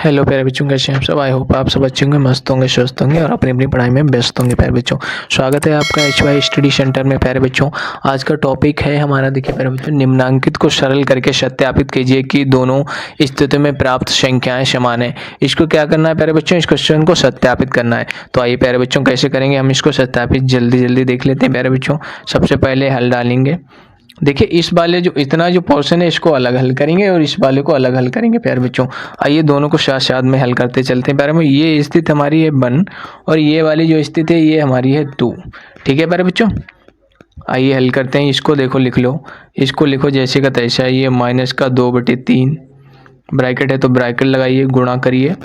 Hello प्यारे बच्चों, कैसे हैं आप सब। आई होप आप सब अच्छे होंगे, मस्त होंगे, स्वस्थ होंगे और अपनी अपनी पढ़ाई में व्यस्त होंगे। प्यारे बच्चों, स्वागत है आपका HY स्टडी सेंटर में। प्यारे बच्चों, आज का टॉपिक है हमारा, देखिए प्यारे बच्चों, निम्नांकित को सरल करके सत्यापित कीजिए कि दोनों स्थितियों में प्राप्त संख्याएं समान है। इसको क्या करना है प्यारे बच्चों, इस क्वेश्चन को सत्यापित करना है। तो आइए प्यारे बच्चों, कैसे करेंगे हम इसको सत्यापित, जल्दी जल्दी देख लेते हैं। प्यारे बच्चों, सबसे पहले हल डालेंगे। देखिए इस वाले जो इतना जो पोर्शन है इसको अलग हल करेंगे और इस वाले को अलग हल करेंगे। प्यारे बच्चों, आइए दोनों को साथ साथ में हल करते चलते हैं। प्यारे में ये स्थिति हमारी है 1 और ये वाली जो स्थिति है ये हमारी है 2। ठीक है प्यारे बच्चों, आइए हल करते हैं। इसको देखो, लिख लो, इसको लिखो जैसे का तैसा। ये -2/3 ब्रैकेट है तो ब्रैकेट लगाइए, गुणा करिए,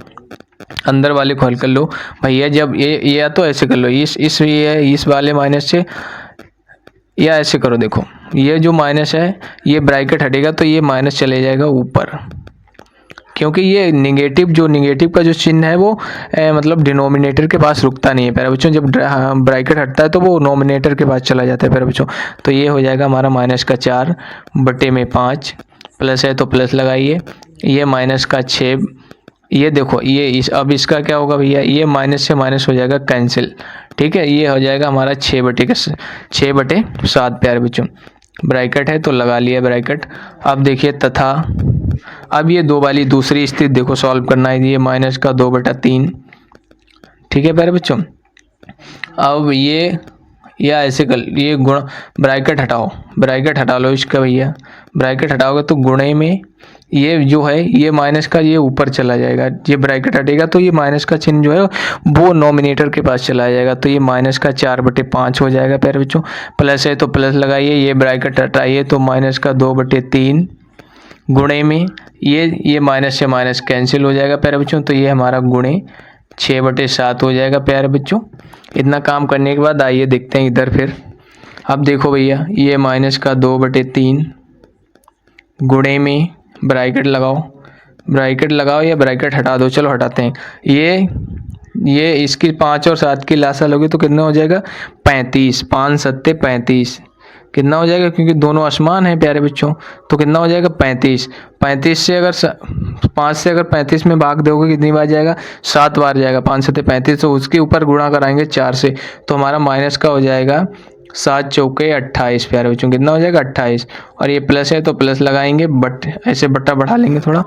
अंदर वाले को हल कर लो भैया। जब ये या तो ऐसे कर लो, इस वाले माइनस से, या ऐसे करो। देखो ये जो माइनस है ये ब्रैकेट हटेगा तो ये माइनस चले जाएगा ऊपर, क्योंकि ये निगेटिव का जो चिन्ह है वो मतलब डिनोमिनेटर के पास रुकता नहीं है प्यारे बच्चों। जब ब्रैकेट हटता है तो वो नोमिनेटर के पास चला जाता है प्यारे बच्चों। तो ये हो जाएगा हमारा -4/5, प्लस है तो प्लस लगाइए, ये -6। ये देखो ये अब इसका क्या होगा भैया, ये माइनस से माइनस हो जाएगा कैंसिल। ठीक है, ये हो जाएगा हमारा 6/7 प्यारे बच्चों। ब्रैकेट है तो लगा लिया ब्रैकेट। अब देखिए तथा, अब ये दो वाली दूसरी स्थिति देखो सॉल्व करना है। ये -2/3। ठीक है प्यारे बच्चों, अब या ऐसे कर, ये गुण ब्रैकेट हटा लो इसका भैया। ब्रैकेट हटाओगे तो गुणे में ये जो है ये माइनस का ये ऊपर चला जाएगा। ये ब्रैकेट हटेगा तो ये माइनस का चिन्ह जो है वो नोमिनेटर के पास चला जाएगा। तो ये -4/5 हो जाएगा प्यारे बच्चों। प्लस है तो प्लस लगाइए, ये ब्रैकेट हटाइए तो -2/3 गुणे में ये माइनस से माइनस कैंसिल हो जाएगा प्यारे बच्चों। तो ये हमारा गुणे 6/7 हो जाएगा प्यारे बच्चों। इतना काम करने के बाद आइए देखते हैं इधर फिर। अब देखो भैया, ये -2/3 गुणे में ब्रैकेट लगाओ या ब्रैकेट हटा दो, चलो हटाते हैं। ये इसकी 5 और 7 की लासा लोगे तो कितना हो जाएगा 35। 5 7 35 कितना हो जाएगा, क्योंकि दोनों असमान हैं प्यारे बच्चों। तो कितना हो जाएगा 35। 35 से अगर 5 से अगर 35 में भाग दोगे कितनी बार जाएगा, 7 बार जाएगा। 5 7 35, तो उसके ऊपर गुणा कराएंगे 4 से, तो हमारा माइनस का हो जाएगा 7 चौके 28 प्यारे बच्चों। कितना हो जाएगा 28। और ये प्लस है तो प्लस लगाएंगे, बट ऐसे बट्टा बढ़ा लेंगे थोड़ा।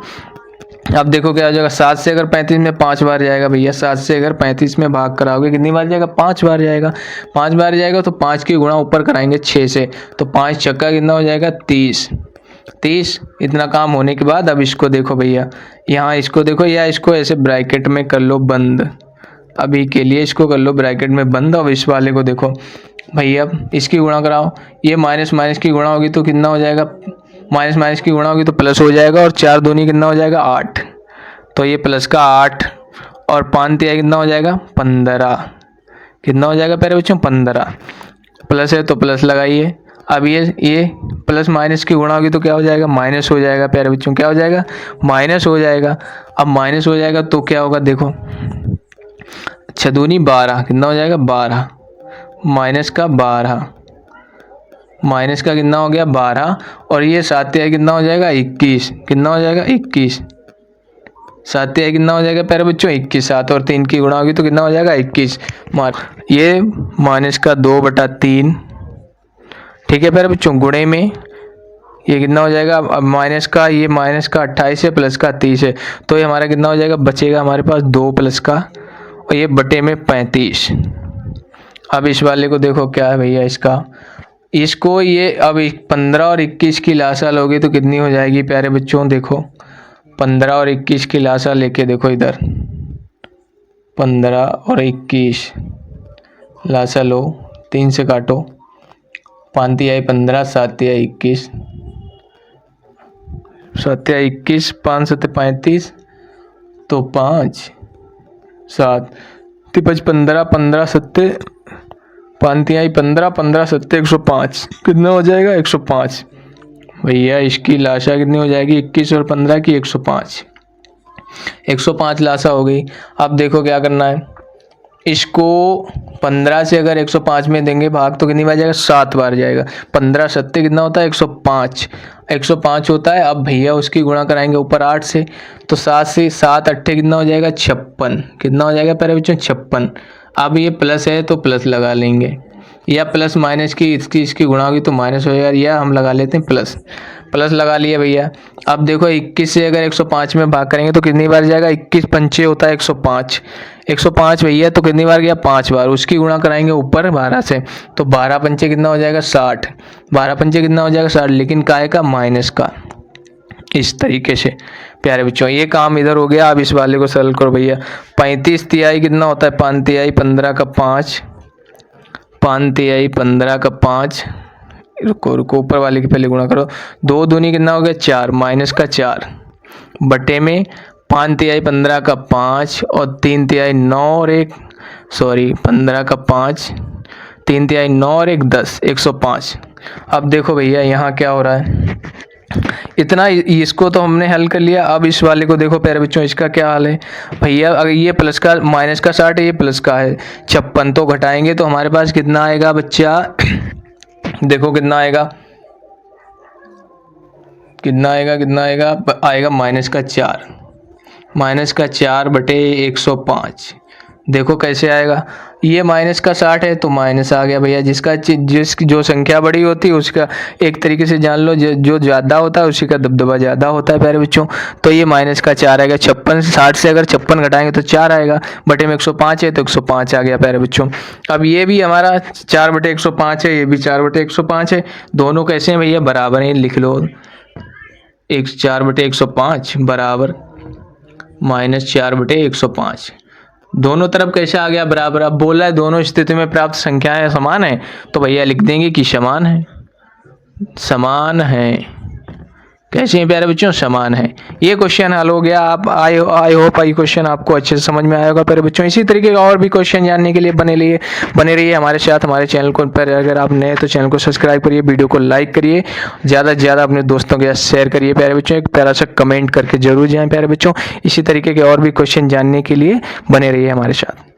अब देखो क्या हो जाएगा, 7 से अगर 35 में 5 बार जाएगा भैया। 7 से अगर 35 में भाग कराओगे कितनी बार जाएगा, 5 बार जाएगा। 5 बार जाएगा तो 5 की गुणा ऊपर कराएंगे 6 से, तो 5 छक्का कितना हो जाएगा 30। इतना काम होने के बाद अब इसको देखो भैया, यहाँ इसको देखो, या इसको ऐसे ब्रैकेट में कर लो बंद। अभी के लिए इसको कर लो ब्रैकेट में बंद। अब इस वाले को देखो भैया, इसकी गुणा कराओ। ये माइनस माइनस की गुणा होगी तो कितना हो जाएगा, माइनस माइनस की गुणा होगी तो प्लस हो जाएगा। और 4 दूनी कितना हो जाएगा 8, तो ये प्लस का 8 और 5 तिया कितना हो जाएगा 15। कितना हो जाएगा प्यारे बच्चों 15। प्लस है तो प्लस लगाइए। अब ये प्लस माइनस की गुणा होगी तो क्या हो जाएगा, माइनस हो जाएगा प्यारे बच्चों। क्या हो जाएगा, माइनस हो जाएगा। अब माइनस हो जाएगा तो क्या होगा, देखो 6 दूनी 12, कितना हो जाएगा 12, माइनस का 12, माइनस का कितना हो गया 12। और ये 7 तिहाई कितना हो जाएगा 21, कितना हो जाएगा 21। 7 तिहाई कितना हो जाएगा प्यारे बच्चों 21। 7 और 3 की गुणा होगी तो कितना हो जाएगा 21। ये माइनस का 2/3। ठीक है प्यारे बच्चों, गुणे में ये कितना हो जाएगा, अब माइनस का 28 है, प्लस का 30 है, तो ये हमारा कितना हो जाएगा, बचेगा हमारे पास 2 प्लस का, और ये बटे में 35। अब इस वाले को देखो क्या है भैया, इसको ये अब 15 और 21 की लासा लोगे तो कितनी हो जाएगी प्यारे बच्चों। देखो 15 और 21 की लासा लेके देखो इधर, 15 और 21 लासा लो, 3 से काटो, 5 तिहाई 15, 7 तिहाई 21, 7 तिहाई 21, 5 7 35, तो 5 7 5 15, 15 7 5 तिहाई 15, 15 7 105, कितना हो जाएगा 105 भैया। इसकी लाशा कितनी हो जाएगी, 21 और 15 की 105 लाशा हो गई। अब देखो क्या करना है, इसको 15 से अगर 105 में देंगे भाग तो कितनी बार जाएगा, 7 बार जाएगा। 15 सत्ते कितना होता है, 105। 105 होता है। अब भैया उसकी गुणा कराएंगे ऊपर 8 से, तो 7 से 7 अट्ठे कितना हो जाएगा, 56। कितना हो जाएगा प्यारे बच्चों, 56। अब ये प्लस है तो प्लस लगा लेंगे, या प्लस माइनस की इसकी गुणा होगी तो माइनस हो जाएगा, या हम लगा लेते हैं प्लस। प्लस लगा लिया भैया। अब देखो 21 से अगर 105 में भाग करेंगे तो कितनी बार जाएगा, 21 पंचे होता है 105। 105 भैया तो कितनी बार गया, 5 बार। उसकी गुणा कराएंगे ऊपर 12 से, तो 12 पंचे कितना हो जाएगा, 60। 12 पंचे कितना हो जाएगा, 60, लेकिन काय का, माइनस का। इस तरीके से प्यारे बच्चों ये काम इधर हो गया। अब इस वाले को सरल करो भैया। 35 तिहाई कितना होता है, 5 तिहाई 15 का 5, 5 तिहाई 15 का 5। रुको ऊपर वाले की पहले गुणा करो। 2 दूनी कितना हो गया, 4, माइनस का 4 बटे में 5 तिहाई 15 का 5 और 3 तिहाई 9 और 1 15 का 5, 3 तिहाई 9 और 1 10, 105। अब देखो भैया यहाँ क्या हो रहा है, इतना इसको तो हमने हल कर लिया। अब इस वाले को देखो प्यारे बच्चों, इसका क्या हाल है भैया। अगर ये प्लस का माइनस का 60 है, ये प्लस का है 56, तो घटाएंगे तो हमारे पास कितना आएगा बच्चा, देखो कितना आएगा, आएगा माइनस का 4, माइनस का 4 बटे 105। देखो कैसे आएगा, ये माइनस का 60 है तो माइनस आ गया भैया। जो संख्या बड़ी होती है उसका एक तरीके से जान लो, जो ज़्यादा होता है उसी का दबदबा ज़्यादा होता है प्यारे बच्चों। तो ये माइनस का 4 आएगा। 56 60 से अगर 56 घटाएंगे तो 4 आएगा, बटे में 105 है तो 105 आ गया प्यारे बच्चों। अब ये भी हमारा 4 बटे 105 है, ये भी 4 बटे 105 है। दोनों कैसे हैं भैया, बराबर हैं, लिख लो। 4 बटे 105 बराबर माइनस 4 बटे 105। दोनों तरफ कैसे आ गया, बराबर। अब बोला है दोनों स्थिति में प्राप्त संख्याएं समान है, तो भैया लिख देंगे कि समान है, समान है। कैसे हैं प्यारे बच्चों, समान है। ये क्वेश्चन हल हो गया। आप आई होप ये क्वेश्चन आपको अच्छे से समझ में आया होगा प्यारे बच्चों। इसी तरीके का और भी क्वेश्चन जानने के लिए बने रहिए हमारे साथ। हमारे चैनल को पर अगर आप नए तो चैनल को सब्सक्राइब करिए, वीडियो को लाइक करिए, ज़्यादा से ज़्यादा अपने दोस्तों के साथ शेयर करिए प्यारे बच्चों। एक प्यारा सा कमेंट करके जरूर जाएँ प्यारे बच्चों। इसी तरीके के और भी क्वेश्चन जानने के लिए बने रहिए हमारे साथ।